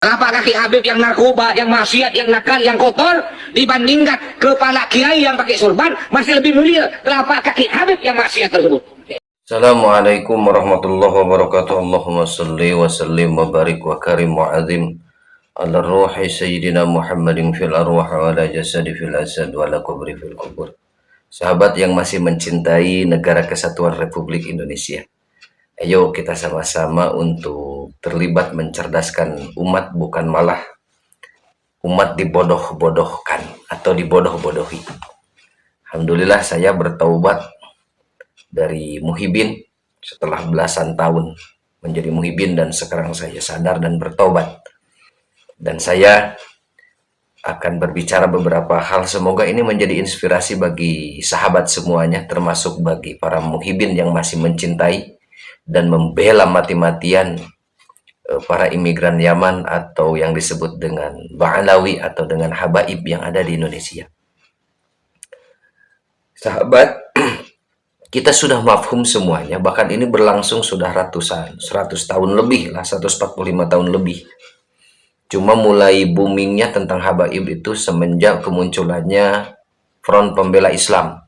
Kenapa kaki Habib yang narkoba, yang maksiat, yang nakal, yang kotor dibandingkan kepala kiai yang pakai sorban masih lebih mulia? Kenapa kaki Habib yang maksiat tersebut? Assalamualaikum warahmatullahi wabarakatuh. Allahumma salli wa sallim wa barik wa karim wa azim ala ruhi sayyidina Muhammadin fil arwah wa ala jasadi fil asad wa ala kubri fil kubur. Sahabat yang masih mencintai Negara Kesatuan Republik Indonesia, ayo kita sama-sama untuk terlibat mencerdaskan umat, bukan malah umat dibodoh-bodohkan atau dibodoh-bodohi. Alhamdulillah saya bertaubat dari muhibin setelah belasan tahun menjadi muhibin, dan sekarang saya sadar dan bertobat, dan saya akan berbicara beberapa hal. Semoga ini menjadi inspirasi bagi sahabat semuanya, termasuk bagi para muhibin yang masih mencintai dan membela mati-matian para imigran Yaman atau yang disebut dengan Ba'alawi atau dengan habaib yang ada di Indonesia. Sahabat, kita sudah mafhum semuanya, bahkan ini berlangsung sudah ratusan, 100 tahun lebih lah, 145 tahun lebih. Cuma mulai boomingnya tentang habaib itu semenjak kemunculannya Front Pembela Islam,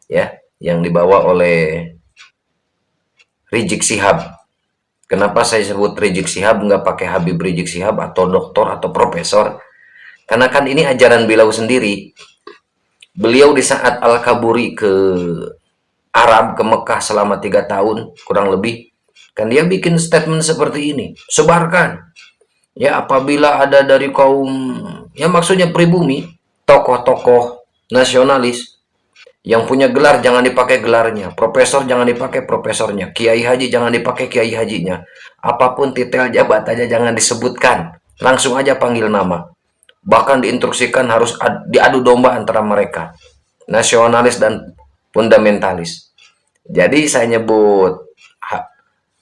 ya, yang dibawa oleh Rizik Syihab. Kenapa saya sebut Rizik Syihab, nggak pakai Habib Rizik Syihab atau doktor atau profesor? Karena kan ini ajaran beliau sendiri. Beliau di saat Al-Kaburi ke Arab, ke Mekah selama 3 tahun kurang lebih, kan dia bikin statement seperti ini: sebarkan, ya, apabila ada dari kaum, ya maksudnya pribumi, tokoh-tokoh nasionalis yang punya gelar jangan dipakai gelarnya, profesor jangan dipakai profesornya, kiai haji jangan dipakai kiai hajinya, apapun titel jabatannya jangan disebutkan, langsung aja panggil nama. Bahkan diinstruksikan harus diadu domba antara mereka, nasionalis dan fundamentalis. Jadi saya nyebut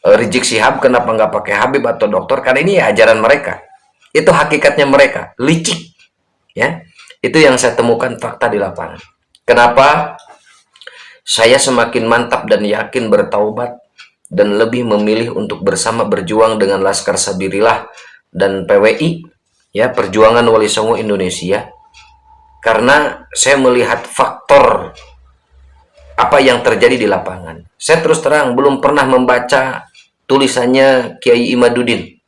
Rizik Syihab kenapa nggak pakai Habib atau dokter, karena ini ya ajaran mereka, itu hakikatnya mereka licik, ya. Itu yang saya temukan fakta di lapangan. Kenapa saya semakin mantap dan yakin bertaubat dan lebih memilih untuk bersama berjuang dengan Laskar Sabirillah dan PWI, ya, Perjuangan Wali Songo Indonesia, karena saya melihat faktor apa yang terjadi di lapangan. Saya terus terang belum pernah membaca tulisannya Kiai Imaduddin,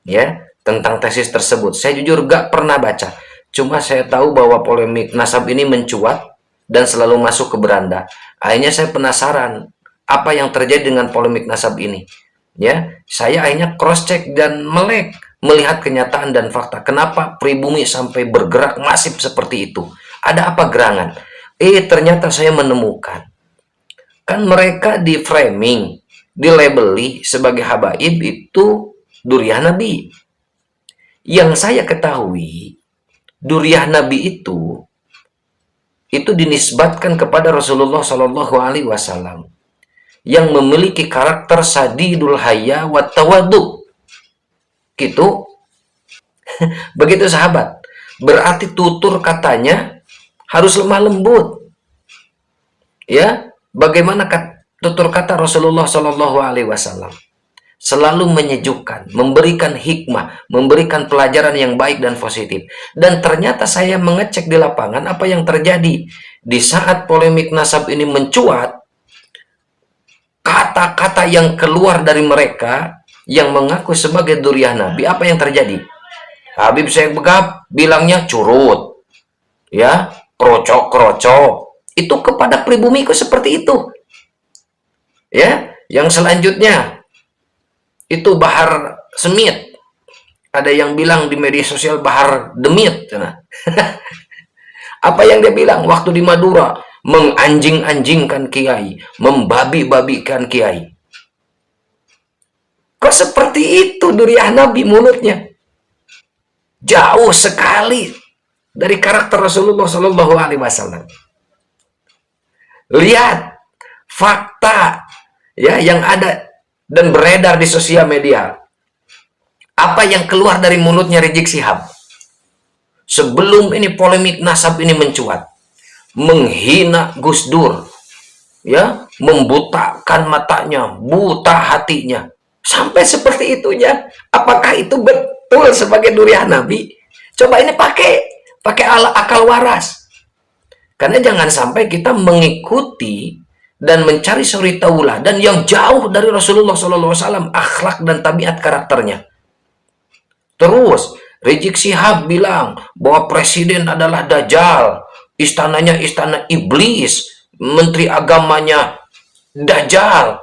ya, tentang tesis tersebut. Saya jujur gak pernah baca. Cuma saya tahu bahwa polemik nasab ini mencuat dan selalu masuk ke beranda. Akhirnya saya penasaran apa yang terjadi dengan polemik nasab ini. Ya, saya akhirnya cross check dan melek, melihat kenyataan dan fakta. Kenapa pribumi sampai bergerak masif seperti itu? Ada apa gerangan? Ternyata saya menemukan, kan mereka di framing, dilabeli sebagai habaib itu duriah Nabi. Yang saya ketahui, duriah Nabi itu dinisbatkan kepada Rasulullah Shallallahu Alaihi Wasallam yang memiliki karakter sadidul haya wa tawadu. Gitu. Begitu sahabat. Berarti tutur katanya harus lemah lembut. Ya, bagaimana tutur kata Rasulullah Shallallahu Alaihi Wasallam? Selalu menyejukkan, memberikan hikmah, memberikan pelajaran yang baik dan positif. Dan ternyata saya mengecek di lapangan apa yang terjadi di saat polemik nasab ini mencuat. Kata-kata yang keluar dari mereka yang mengaku sebagai duriah Nabi, apa yang terjadi? Habib Syekh Begab bilangnya curut, ya, krocok-krocok. Itu kepada pribumiku seperti itu. Ya, yang selanjutnya itu Bahar Semit. Ada yang bilang di media sosial Bahar Demit. Nah. Apa yang dia bilang waktu di Madura? Menganjing-anjingkan kiai, membabi-babikan kiai. Kok seperti itu duriah Nabi mulutnya? Jauh sekali dari karakter Rasulullah Shallallahu Alaihi Wasallam. Lihat fakta, ya, yang ada dan beredar di sosial media. Apa yang keluar dari mulutnya Rizik Syihab sebelum ini polemik nasab ini mencuat? Menghina Gus Dur, ya, membutakan matanya, buta hatinya, sampai seperti itunya. Apakah itu betul sebagai durian Nabi. Coba ini pakai akal waras. Karena jangan sampai kita mengikuti dan mencari suri tauladan yang jauh dari Rasulullah SAW, akhlak dan tabiat karakternya. Terus Rizik Syihab bilang bahwa presiden adalah Dajjal, istananya istana iblis, menteri agamanya Dajjal.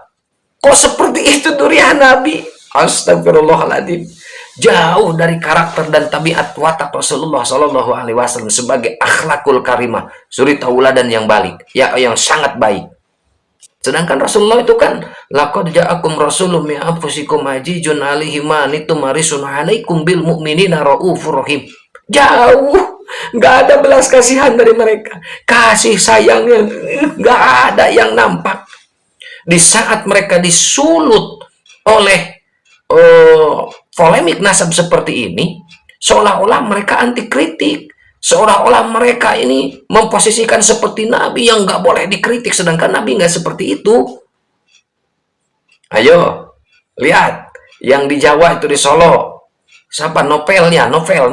Kok seperti itu durian Nabi? Astagfirullahaladzim. Jauh dari karakter dan tabiat watak Rasulullah Shallallahu Alaihi Wasallam sebagai akhlakul karimah, suri tauladan yang balik, yang sangat baik. Sedangkan Rasulullah itu kan, laqad ja'akum rasulun min anfusikum azizun 'alaihi ma anittum harisun 'alaikum bil mu'minina raufur rahim. Jauh, nggak ada belas kasihan dari mereka. Kasih sayangnya nggak ada yang nampak. Di saat mereka disulut oleh polemik nasab seperti ini, seolah-olah mereka anti kritik, seolah-olah mereka ini memposisikan seperti Nabi yang nggak boleh dikritik, sedangkan Nabi nggak seperti itu. Ayo lihat yang di Jawa itu, di Solo, siapa novelnya, novel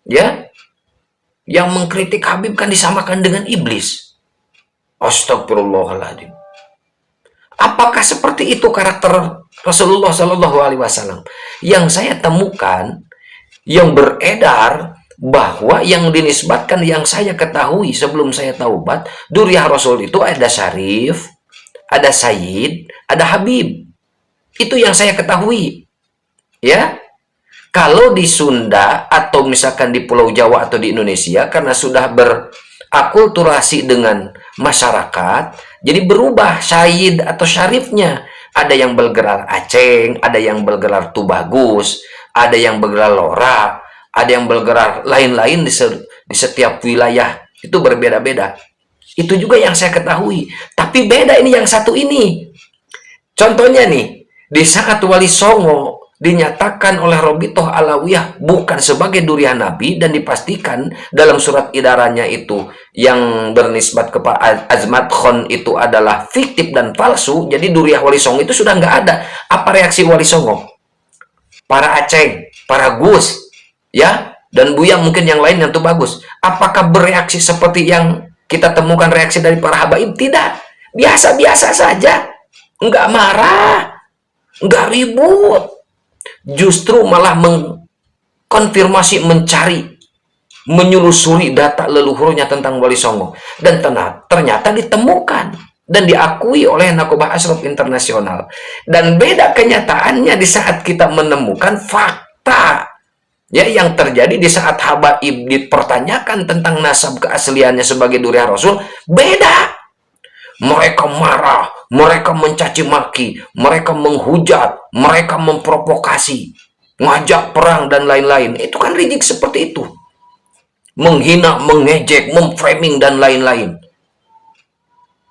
ya, yang mengkritik Habib kan disamakan dengan iblis. Astagfirullahaladzim. Apakah seperti itu karakter Rasulullah Shallallahu Alaihi Wasallam? Yang saya temukan, yang beredar, bahwa yang dinisbatkan, yang saya ketahui sebelum saya taubat, Duriah Rasul itu ada Syarif, ada Sayyid, ada Habib. Itu yang saya ketahui. Ya, kalau di Sunda atau misalkan di Pulau Jawa atau di Indonesia, karena sudah berakulturasi dengan masyarakat, jadi berubah Sayyid atau Syarifnya. Ada yang bergelar Aceng, ada yang bergelar Tubagus, ada yang bergelar Lora, ada yang bergelar lain-lain di setiap wilayah. Itu berbeda-beda. Itu juga yang saya ketahui. Tapi beda ini yang satu ini. Contohnya nih, di saat Wali Songo dinyatakan oleh Robitoh Alawiyah bukan sebagai durian Nabi, dan dipastikan dalam surat idarannya itu yang bernisbat kepada Azmat Khon itu adalah fiktif dan palsu. Jadi duriah Wali Songo itu sudah nggak ada. Apa reaksi Wali Songo? Para Aceng, para Gus, ya, dan Buyang, mungkin yang lain yang tuh bagus. Apakah bereaksi seperti yang kita temukan reaksi dari para habaib? Tidak. Biasa-biasa saja. Nggak marah, nggak ribut. Justru malah mengkonfirmasi, mencari, menyelusuri data leluhurnya tentang Wali Songo. Dan ternyata ditemukan dan diakui oleh Nakobah Ashraf Internasional. Dan beda kenyataannya di saat kita menemukan fakta, ya, yang terjadi di saat habaib dipertanyakan tentang nasab keasliannya sebagai duriah Rasul. Beda. Mereka marah, mereka mencaci maki, mereka menghujat, mereka memprovokasi, ngajak perang dan lain-lain. Itu kan Rizik seperti itu. Menghina, mengejek, memframing dan lain-lain.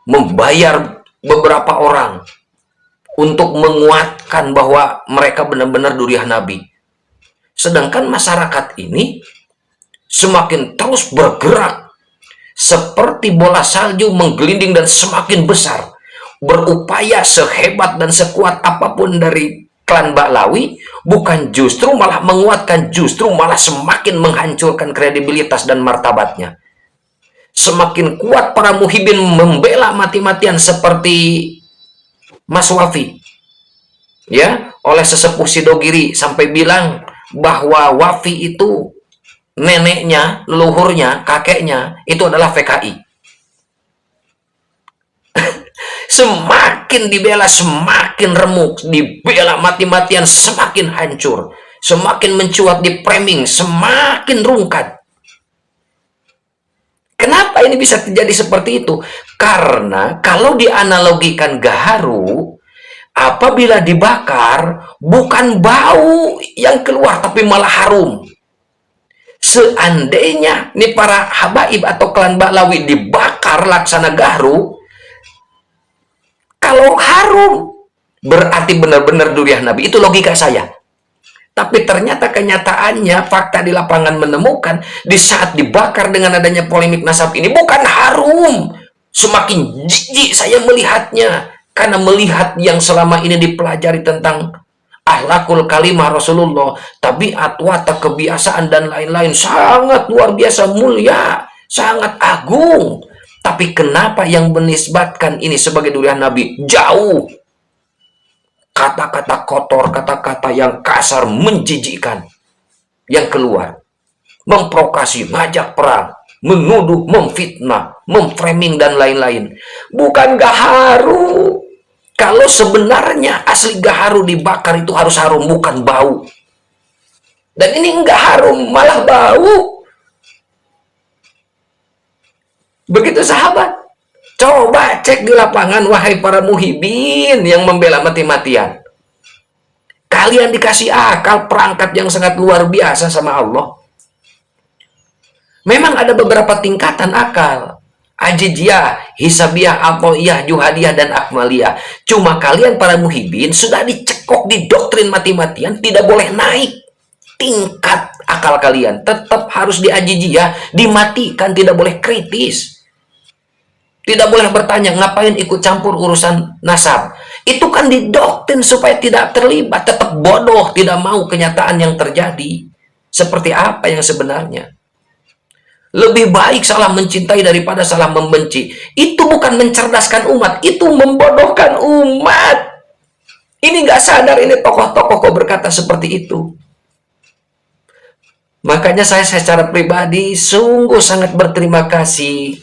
Membayar beberapa orang untuk menguatkan bahwa mereka benar-benar duriah Nabi. Sedangkan masyarakat ini semakin terus bergerak seperti bola salju menggelinding dan semakin besar, berupaya sehebat dan sekuat apapun dari klan Baklawi, bukan justru malah menguatkan, justru malah semakin menghancurkan kredibilitas dan martabatnya. Semakin kuat para muhibin membela mati-matian seperti Mas Wafi, ya, oleh sesepuh Sidogiri sampai bilang bahwa Wafi itu neneknya, leluhurnya, kakeknya itu adalah PKI. Semakin dibela semakin remuk, dibela mati-matian semakin hancur, semakin mencuat di framing semakin rungkat. Kenapa ini bisa terjadi seperti itu? Karena kalau dianalogikan gaharu, apabila dibakar bukan bau yang keluar tapi malah harum. Seandainya nih para habaib atau klan Baklawi dibakar laksana gaharu, kalau harum berarti benar-benar duriah Nabi. Itu logika saya. Tapi ternyata kenyataannya, fakta di lapangan menemukan di saat dibakar dengan adanya polemik nasab ini bukan harum. Semakin jijik saya melihatnya, karena melihat yang selama ini dipelajari tentang Ahlakul kalimah Rasulullah, tabiat, watak, kebiasaan dan lain-lain sangat luar biasa mulia, sangat agung. Tapi kenapa yang menisbatkan ini sebagai durian Nabi? Jauh. Kata-kata kotor, kata-kata yang kasar, menjijikkan yang keluar. Memprovokasi, ngajak perang, menuduh, memfitnah, memframing dan lain-lain. Bukan gaharu. Kalau sebenarnya asli gaharu dibakar itu harus harum, bukan bau. Dan ini enggak harum, malah bau. Begitu sahabat. Coba cek di lapangan, wahai para muhibin yang membela mati-matian. Kalian dikasih akal, perangkat yang sangat luar biasa sama Allah. Memang ada beberapa tingkatan akal. Ajijiyah, hisabiyah, atoiyah, juhadiyah, dan akmaliyah. Cuma kalian para muhibin sudah dicekok di doktrin mati-matian, tidak boleh naik tingkat akal kalian. Tetap harus di ajijiyah, dimatikan, tidak boleh kritis. Tidak boleh bertanya, ngapain ikut campur urusan nasab. Itu kan didoktrin supaya tidak terlibat, tetap bodoh, tidak mau kenyataan yang terjadi. Seperti apa yang sebenarnya. Lebih baik salah mencintai daripada salah membenci. Itu bukan mencerdaskan umat, itu membodohkan umat. Ini nggak sadar, ini tokoh-tokoh kok berkata seperti itu. Makanya saya secara pribadi sungguh sangat berterima kasih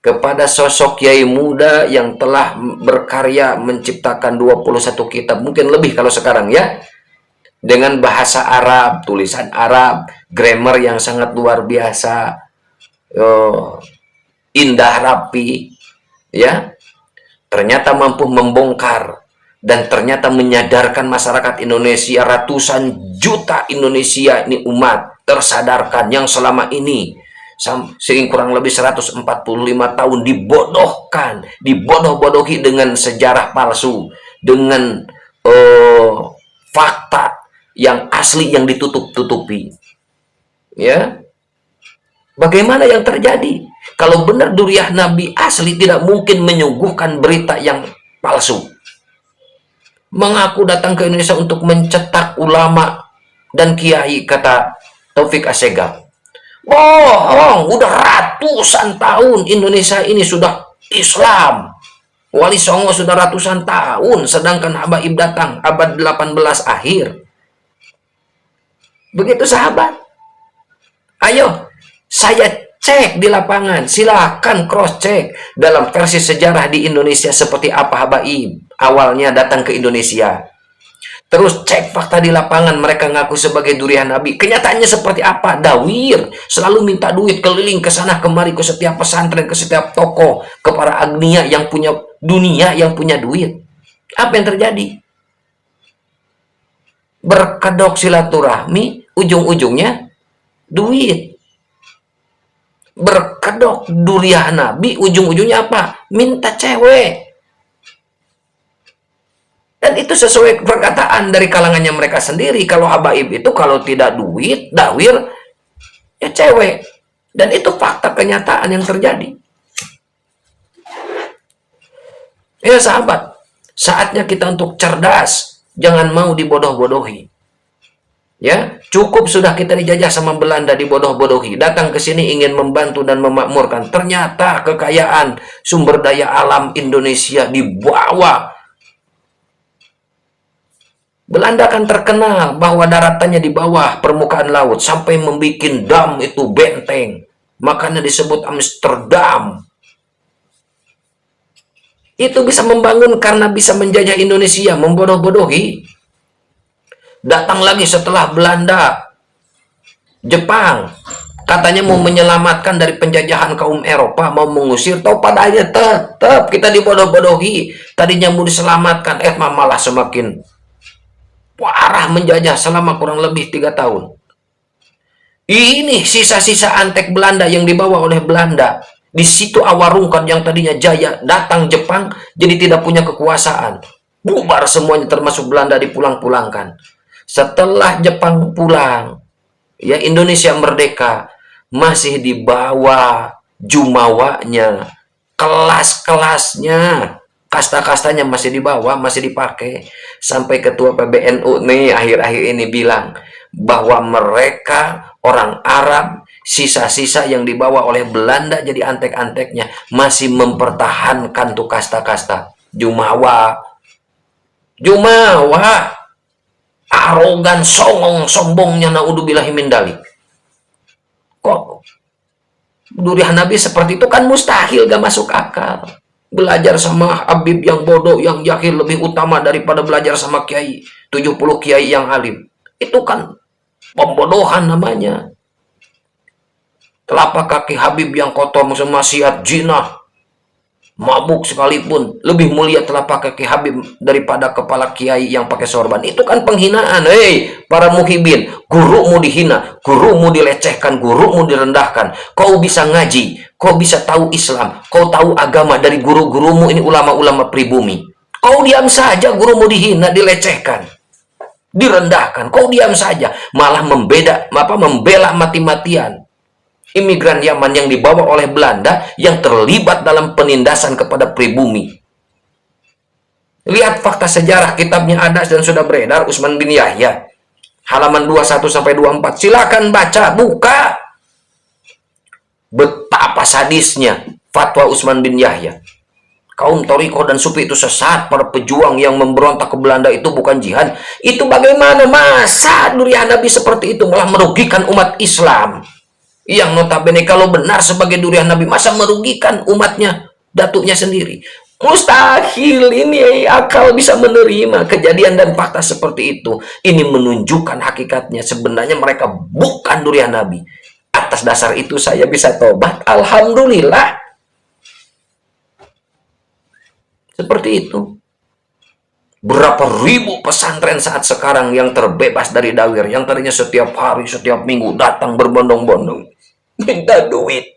kepada sosok kiai muda yang telah berkarya menciptakan 21 kitab, mungkin lebih kalau sekarang ya. Dengan bahasa Arab, tulisan Arab, grammar yang sangat luar biasa, indah rapi, ya. Ternyata mampu membongkar dan ternyata menyadarkan masyarakat Indonesia, ratusan juta Indonesia ini umat tersadarkan yang selama ini kurang lebih 145 tahun dibodohkan, dibodoh-bodohi dengan sejarah palsu, dengan fakta yang asli yang ditutup-tutupi. Ya. Bagaimana yang terjadi? Kalau benar durian Nabi asli, tidak mungkin menyuguhkan berita yang palsu. Mengaku datang ke Indonesia untuk mencetak ulama dan kiai, kata Taufik Assegaf. Bohong, udah ratusan tahun Indonesia ini sudah Islam. Wali Songo sudah ratusan tahun, sedangkan Habaib datang abad 18 akhir. Begitu sahabat. Ayo, saya cek di lapangan, silakan cross check dalam versi sejarah di Indonesia seperti apa Habaib awalnya datang ke Indonesia. Terus cek fakta di lapangan, mereka ngaku sebagai durian Nabi. Kenyataannya seperti apa? Dawir, selalu minta duit, keliling ke sana kemari, ke setiap pesantren, ke setiap toko, ke para agnia yang punya dunia, yang punya duit. Apa yang terjadi? Berkedok silaturahmi, ujung-ujungnya duit. Berkedok durian Nabi, ujung-ujungnya apa? Minta cewek. Dan itu sesuai perkataan dari kalangannya mereka sendiri. Kalau habaib itu kalau tidak duit, dawir, ya cewek. Dan itu fakta kenyataan yang terjadi. Ya sahabat, saatnya kita untuk cerdas. Jangan mau dibodoh-bodohi. Ya, cukup sudah kita dijajah sama Belanda, dibodoh-bodohi. Datang ke sini ingin membantu dan memakmurkan. Ternyata kekayaan sumber daya alam Indonesia dibawa. Belanda kan terkenal bahwa daratannya di bawah permukaan laut sampai membuat dam itu benteng. Makanya disebut Amsterdam. Itu bisa membangun karena bisa menjajah Indonesia, membodoh-bodohi. Datang lagi setelah Belanda, Jepang, katanya mau menyelamatkan dari penjajahan kaum Eropa, mau mengusir, tahu padanya tetap kita dibodoh-bodohi. Tadinya mau diselamatkan, malah semakin parah menjajah selama kurang lebih 3 tahun. Ini sisa-sisa antek Belanda yang dibawa oleh Belanda. Di situ Awarungkot yang tadinya jaya, datang Jepang, jadi tidak punya kekuasaan. Bubar semuanya termasuk Belanda, dipulang-pulangkan. Setelah Jepang pulang, ya Indonesia merdeka, masih di bawah jumawanya, kelas-kelasnya, Kasta-kastanya masih dibawa, masih dipakai. Sampai ketua PBNU nih akhir-akhir ini bilang bahwa mereka orang Arab, sisa-sisa yang dibawa oleh Belanda jadi antek-anteknya masih mempertahankan tuh kasta-kasta. Jumawa, arogan, songong, sombongnya naudzubillahi min dzalik. Kok durian Nabi seperti itu kan mustahil, gak masuk akal. Belajar sama Habib yang bodoh, yang jahil lebih utama daripada belajar sama kiai 70 kiai yang alim. Itu kan pembodohan namanya. Telapak kaki Habib yang kotor, maksiat, jinah, mabuk sekalipun lebih mulia telapak kaki Habib daripada kepala kiai yang pakai sorban. Itu kan penghinaan. Hei para muhibin, gurumu dihina, gurumu dilecehkan, gurumu direndahkan. Kau bisa ngaji, kau bisa tahu Islam, kau tahu agama dari guru-gurumu ini, ulama-ulama pribumi. Kau diam saja, gurumu dihina, dilecehkan, direndahkan. Kau diam saja, malah membela mati-matian imigran Yaman yang dibawa oleh Belanda yang terlibat dalam penindasan kepada pribumi. Lihat fakta sejarah, kitabnya ada dan sudah beredar, Utsman bin Yahya, halaman 21 sampai 24. Silakan baca, buka. Betapa sadisnya fatwa Utsman bin Yahya. Kaum Toriko dan Sufi itu sesat, para pejuang yang memberontak ke Belanda itu bukan jihad. Itu bagaimana? Masa durian Nabi seperti itu malah merugikan umat Islam? Yang notabene kalau benar sebagai durian Nabi, masa merugikan umatnya, datuknya sendiri? Mustahil. Ini akal bisa menerima kejadian dan fakta seperti itu. Ini menunjukkan hakikatnya sebenarnya mereka bukan durian Nabi. Atas dasar itu saya bisa tobat, alhamdulillah. Seperti itu. Berapa ribu pesantren saat sekarang yang terbebas dari dawir, yang tadinya setiap hari, setiap minggu datang berbondong-bondong minta duit.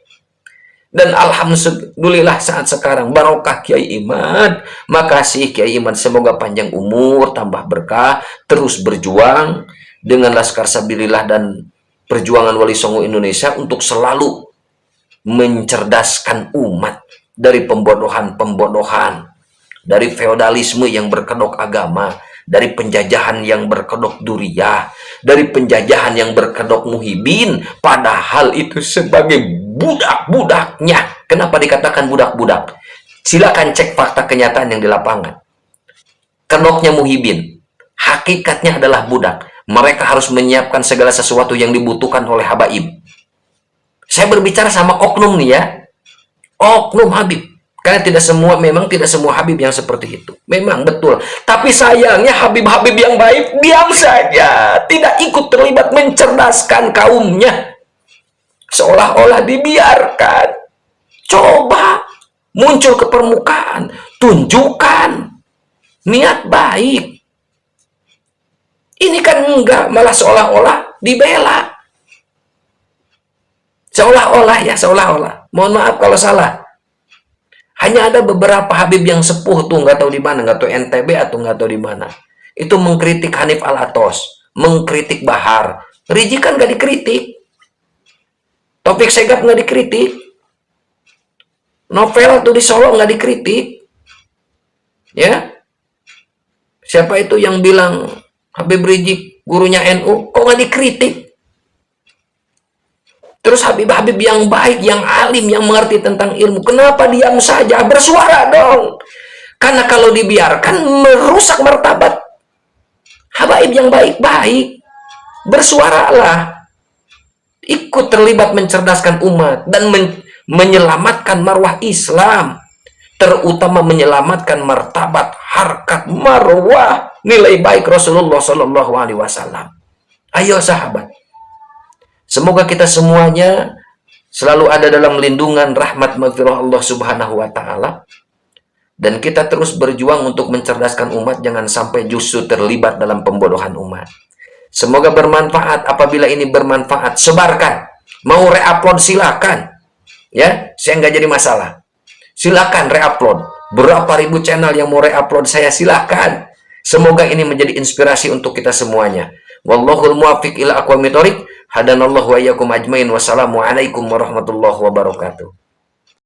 Dan alhamdulillah saat sekarang barokah Kiai Iman. Makasih Kiai Iman, semoga panjang umur, tambah berkah, terus berjuang dengan Laskar Sabilillah dan perjuangan Wali Songo Indonesia untuk selalu mencerdaskan umat dari pembodohan-pembodohan, dari feodalisme yang berkedok agama, dari penjajahan yang berkedok duriyah, dari penjajahan yang berkedok muhibin, padahal itu sebagai budak-budaknya. Kenapa dikatakan budak-budak? Silakan cek fakta kenyataan yang di lapangan. Kedoknya muhibin, hakikatnya adalah budak. Mereka harus menyiapkan segala sesuatu yang dibutuhkan oleh habaib. Saya berbicara sama oknum nih ya, oknum Habib. Karena memang tidak semua Habib yang seperti itu. Memang betul. Tapi sayangnya Habib-Habib yang baik diam saja. Tidak ikut terlibat mencerdaskan kaumnya. Seolah-olah dibiarkan. Coba muncul ke permukaan. Tunjukkan niat baik. Ini kan enggak, malah seolah-olah dibela. Seolah-olah. Mohon maaf kalau salah. Hanya ada beberapa Habib yang sepuh tuh, nggak tahu di mana, nggak tahu NTB atau nggak tahu di mana. Itu mengkritik Hanif Al-Atos, mengkritik Bahar. Riji kan nggak dikritik. Taufik Segaf nggak dikritik. Novel tuh di Solo nggak dikritik. Ya, siapa itu yang bilang Habib Rizik gurunya NU, kok nggak dikritik? Terus Habib-Habib yang baik, yang alim, yang mengerti tentang ilmu, kenapa diam saja? Bersuara dong. Karena kalau dibiarkan merusak martabat habaib yang baik-baik. Bersuaralah. Ikut terlibat mencerdaskan umat dan menyelamatkan marwah Islam. Terutama menyelamatkan martabat, harkat, marwah, nilai baik Rasulullah SAW. Ayo sahabat. Semoga kita semuanya selalu ada dalam lindungan rahmat maghfirah Allah Subhanahu wa taala, dan kita terus berjuang untuk mencerdaskan umat, jangan sampai justru terlibat dalam pembodohan umat. Semoga bermanfaat. Apabila ini bermanfaat, sebarkan. Mau re-upload silakan. Ya, saya nggak jadi masalah. Silakan re-upload. Berapa ribu channel yang mau re-upload saya, silakan. Semoga ini menjadi inspirasi untuk kita semuanya. Wallahul muwaffiq ila aqwamit thoriq. Hadanallahu wa iyyakum ajmain. Wassalamualaikum warahmatullahi wabarakatuh.